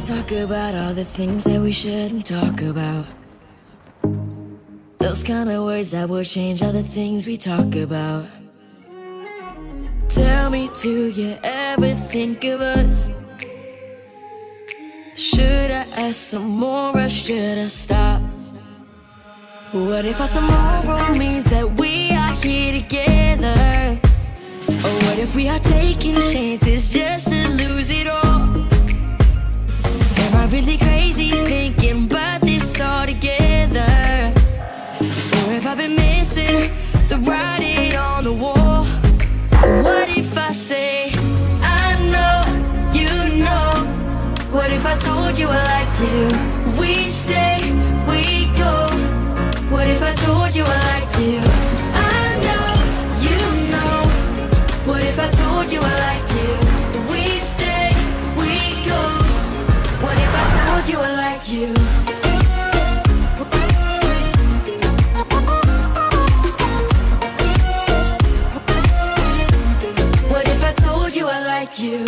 talk about all the things that we shouldn't talk about. Those kind of words that will change all the things we talk about. Tell me, do you ever think of us? Should I ask some more or should I stop? What if our tomorrow means that we are here together? Or what if we are taking chances just to lose it all? Am I really crazy thinking about this all together? Or have I been missing the writing on the wall? What if I say, I know, you know? What if I told you I like you? We stay, we go. What if I told you I like you? I know, you know. What if I told you I like you? We stay, we go. What if I told you I like you? What if I told you I like you?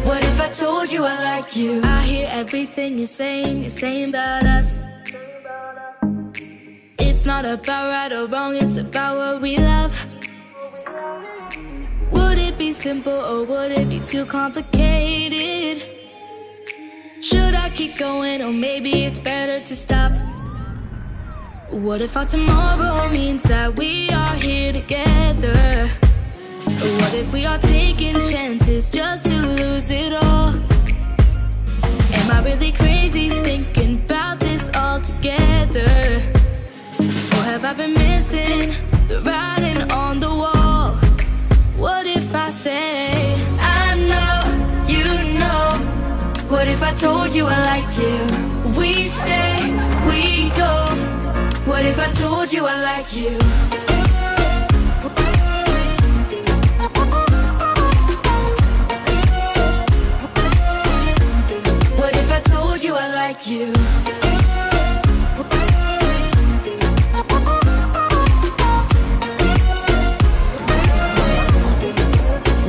What if I told you I like you? I hear everything you're saying about us. It's not about right or wrong, it's about what we love. Would it be simple or would it be too complicated? Should I keep going or maybe it's better to stop? What if our tomorrow means that we are here together? What if we are taking chances just to lose it all? Am I really crazy thinking about this all together? Or have I been missing the writing on the wall? What if I say, I know, you know? What if I told you I like you? We stay, we go. What if I told you I like you? What if I told you I like you?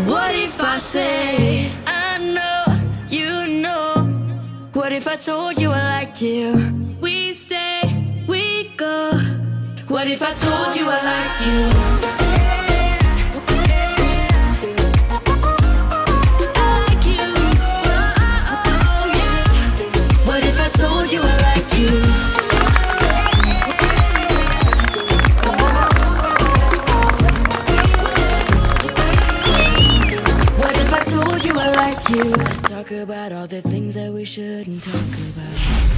What if I say, I know, you know? What if I told you I like you? We stay, we go. What if I told you I like you? Let's talk about all the things that we shouldn't talk about.